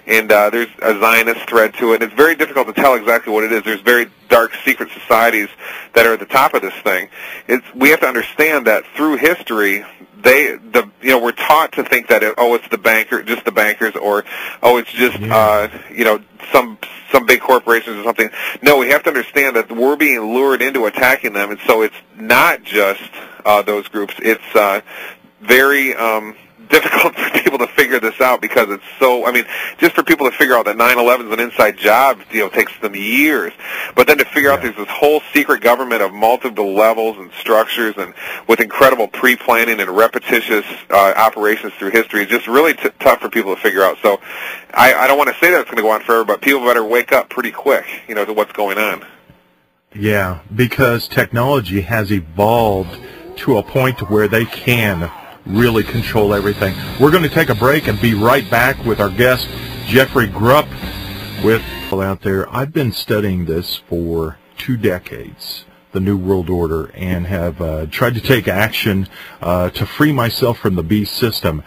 and there's a Zionist thread to it. And it's very difficult to tell exactly what it is. There's very dark secret societies that are at the top of this thing. We have to understand that through history, we're taught to think that it's just the bankers, or it's just some big corporations or something. No, we have to understand that we're being lured into attacking them, and so it's not just those groups. It's very difficult for people to figure this out, because it's so, just for people to figure out that 9/11 is an inside job, takes them years. But then to figure out there's this whole secret government of multiple levels and structures, and with incredible pre-planning and repetitious operations through history, is just really tough for people to figure out. So I don't want to say that it's going to go on forever, but people better wake up pretty quick, to what's going on. Yeah, because technology has evolved to a point to where they can really control everything. We're going to take a break and be right back with our guest, Jeffrey Grupp, with out there. I've been studying this for 2 decades, the New World Order, and have tried to take action to free myself from the beast system.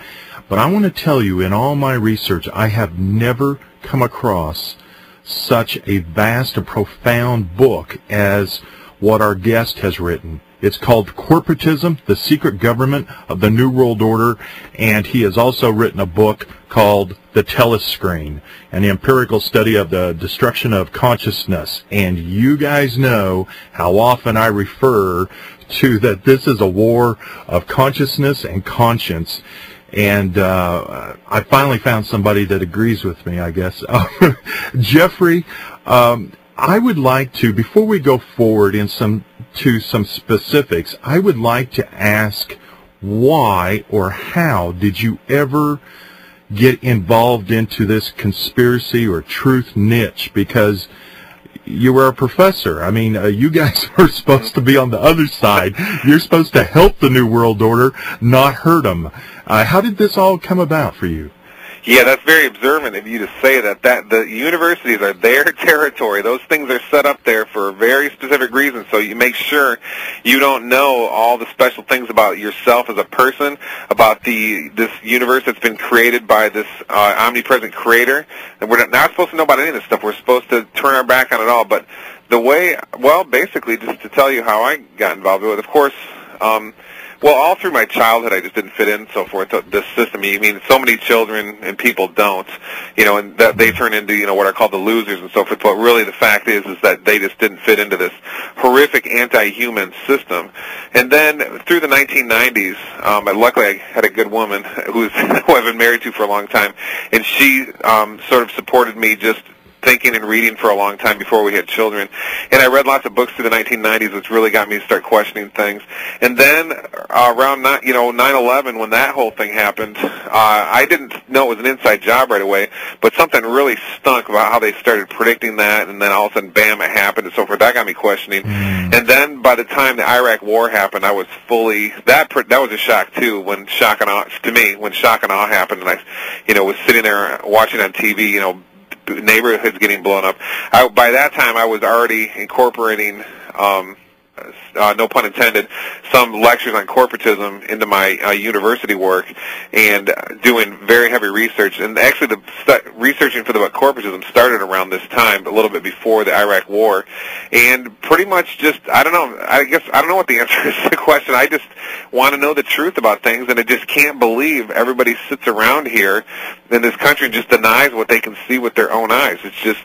But I want to tell you, in all my research, I have never come across such a vast and profound book as what our guest has written. It's called Corporatism, the Secret Government of the New World Order, and he has also written a book called The Telescreen, an empirical study of the destruction of consciousness. And you guys know how often I refer to that this is a war of consciousness and conscience. And I finally found somebody that agrees with me, I guess. Jeffrey, I would like to, before we go forward to some specifics, I would like to ask, why or how did you ever get involved into this conspiracy or truth niche? Because you were a professor. You guys are supposed to be on the other side. You're supposed to help the New World Order, not hurt them. How did this all come about for you? Yeah, that's very observant of you to say that the universities are their territory. Those things are set up there for very specific reasons, so you make sure you don't know all the special things about yourself as a person, about this universe that's been created by this omnipresent creator. And we're not supposed to know about any of this stuff. We're supposed to turn our back on it all. But basically, just to tell you how I got involved with it, of course, all through my childhood, I just didn't fit in and so forth. This system, so many children and people don't, and that they turn into, what are called the losers and so forth. But really the fact is that they just didn't fit into this horrific anti-human system. And then through the 1990s, luckily I had a good woman who I've been married to for a long time, and she sort of supported me just thinking and reading for a long time before we had children. And I read lots of books through the 1990s, which really got me to start questioning things. And then around 9/11, when that whole thing happened, I didn't know it was an inside job right away, but something really stunk about how they started predicting that, and then all of a sudden, bam, it happened, and so forth. That got me questioning. And then by the time the Iraq War happened, I was fully, that was a shock too, when shock and awe happened, and I was sitting there watching on TV, neighborhoods getting blown up. By that time, I was already incorporating, no pun intended, some lectures on corporatism into my university work, and doing very heavy research. And actually, researching for the corporatism started around this time, a little bit before the Iraq War, and pretty much just, I don't know what the answer is to the question. I just want to know the truth about things, and I just can't believe everybody sits around here in this country and just denies what they can see with their own eyes. It's just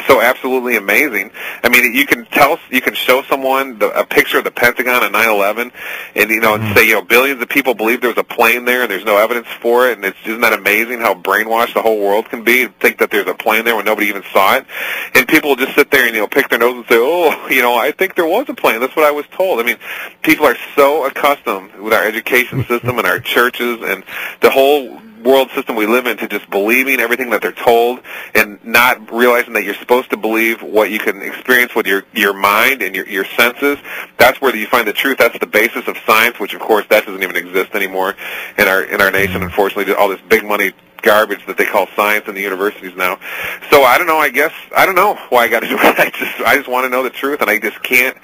so absolutely amazing. You can show someone a picture of the Pentagon on 9/11, and and say billions of people believe there was a plane there, and there's no evidence for it. And isn't that amazing how brainwashed the whole world can be? Think that there's a plane there when nobody even saw it, and people will just sit there and pick their nose and say, I think there was a plane. That's what I was told. People are so accustomed with our education system and our churches and the whole world system we live in to just believing everything that they're told, and not realizing that you're supposed to believe what you can experience with your mind and your senses. That's where you find the truth. That's the basis of science, which of course that doesn't even exist anymore in our nation. Unfortunately, all this big money garbage that they call science in the universities now. So I don't know. I don't know why I got into it. I just want to know the truth, and I just can't.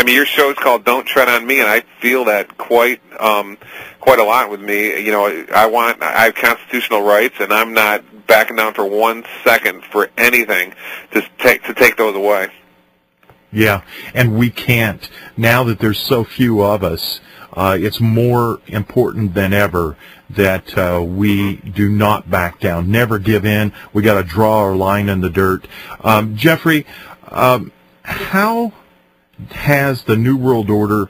Your show is called "Don't Tread on Me," and I feel that quite a lot with me. I have constitutional rights, and I'm not backing down for 1 second for anything to take those away. Yeah, and we can't. Now that there's so few of us, it's more important than ever that we do not back down, never give in. We got to draw our line in the dirt. Jeffrey, how has the New World Order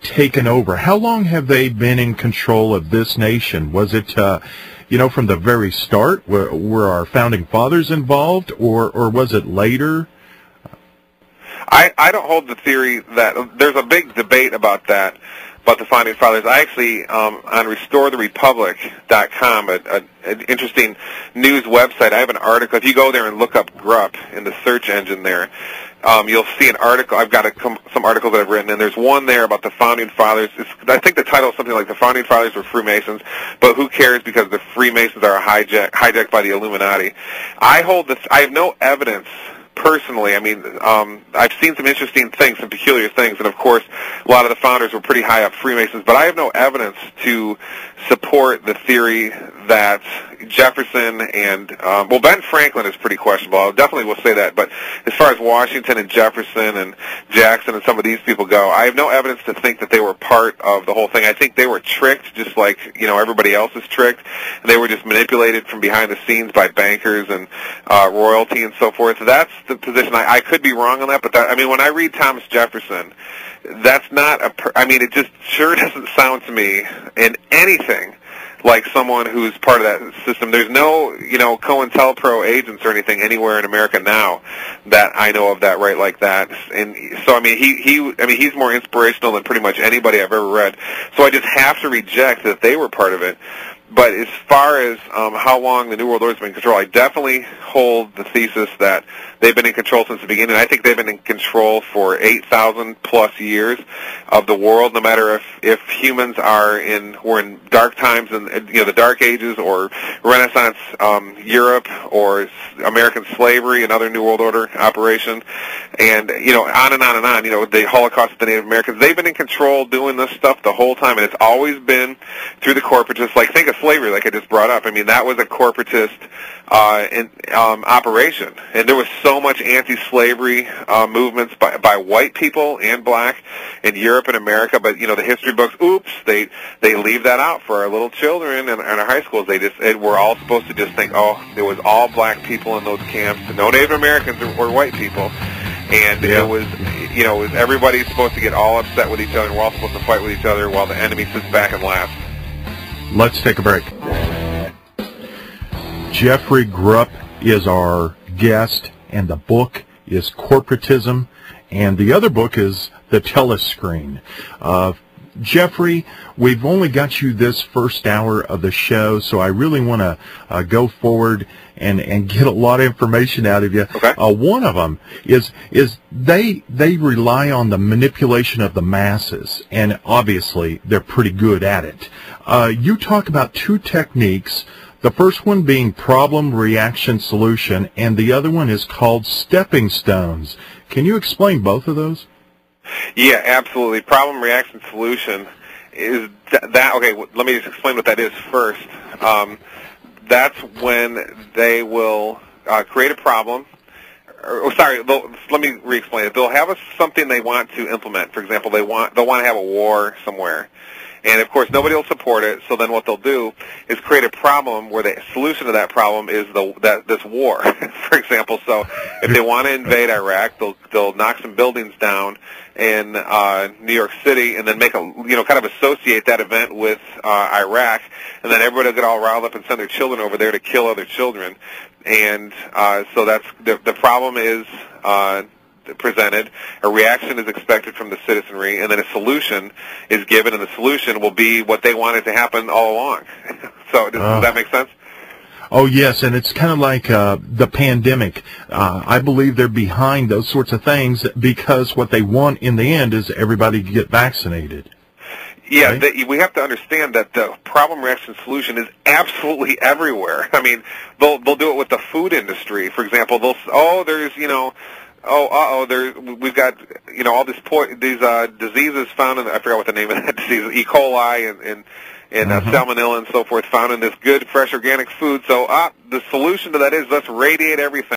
taken over? How long have they been in control of this nation? Was it, from the very start? Were our founding fathers involved, or was it later? I don't hold the theory that there's a big debate about that, about the founding fathers. I actually, on RestoreTheRepublic.com, an interesting news website, I have an article. If you go there and look up Grupp in the search engine there, you'll see an article. I've got some articles that I've written, and there's one there about the founding fathers. I think the title is something like "The Founding Fathers Were Freemasons," but who cares, because the Freemasons are hijacked by the Illuminati. I have no evidence. Personally, I mean, I've seen some interesting things, some peculiar things, and of course, a lot of the founders were pretty high up Freemasons, but I have no evidence to support the theory that Jefferson and, Ben Franklin is pretty questionable. I definitely will say that, but as far as Washington and Jefferson and Jackson and some of these people go, I have no evidence to think that they were part of the whole thing. I think they were tricked, just like, everybody else is tricked. They were just manipulated from behind the scenes by bankers and royalty and so forth. So that's the position. I could be wrong on that, but when I read Thomas Jefferson, that's not it just sure doesn't sound to me in anything like someone who's part of that system. There's no, COINTELPRO agents or anything anywhere in America now that I know of that write like that. And so, he's more inspirational than pretty much anybody I've ever read. So I just have to reject that they were part of it. But as far as how long the New World Order has been in control, I definitely hold the thesis that they've been in control since the beginning. I think they've been in control for 8,000 plus years of the world. No matter if humans we're in dark times and the Dark Ages or Renaissance Europe or American slavery, another New World Order operation, and on and on and on. The Holocaust of the Native Americans. They've been in control doing this stuff the whole time, and it's always been through the corporatists. Like, think of slavery, like I just brought up. That was a corporatist operation, and there was so much anti-slavery movements by white people and black in Europe and America. But the history books, they leave that out for our little children and our high schools. We're all supposed to just think, it was all black people in those camps, no Native Americans or white people, and it was everybody's supposed to get all upset with each other. And we're all supposed to fight with each other while the enemy sits back and laughs. Let's take a break. Jeffrey Grupp is our guest, and the book is Corporatism, and the other book is The Telescreen. Jeffrey, we've only got you this first hour of the show, so I really want to go forward and get a lot of information out of you. Okay. One of them is they rely on the manipulation of the masses, and obviously they're pretty good at it. You talk about two techniques, the first one being problem, reaction, solution, and the other one is called stepping stones. Can you explain both of those? Yeah, absolutely. Problem, reaction, solution is that. Okay, let me just explain what that is first. That's when they will create a problem. Let me re-explain it. They'll have something they want to implement. For example, they'll want to have a war somewhere. And, of course, nobody will support it, so then what they'll do is create a problem where the solution to that problem is this war, for example. So if they want to invade Iraq, they'll knock some buildings down in New York City and then make kind of associate that event with Iraq, and then everybody will get all riled up and send their children over there to kill other children. And so that's the problem is presented, a reaction is expected from the citizenry, and then a solution is given, and the solution will be what they wanted to happen all along. So does that make sense? Oh, yes, and it's kind of like the pandemic. I believe they're behind those sorts of things because what they want in the end is everybody to get vaccinated. Yeah, right? We have to understand that the problem, reaction, solution is absolutely everywhere. They'll do it with the food industry, for example. We've got all these diseases found in, I forgot what the name of that disease is, E. coli and salmonella and so forth found in this good, fresh, organic food. So the solution to that is let's radiate everything.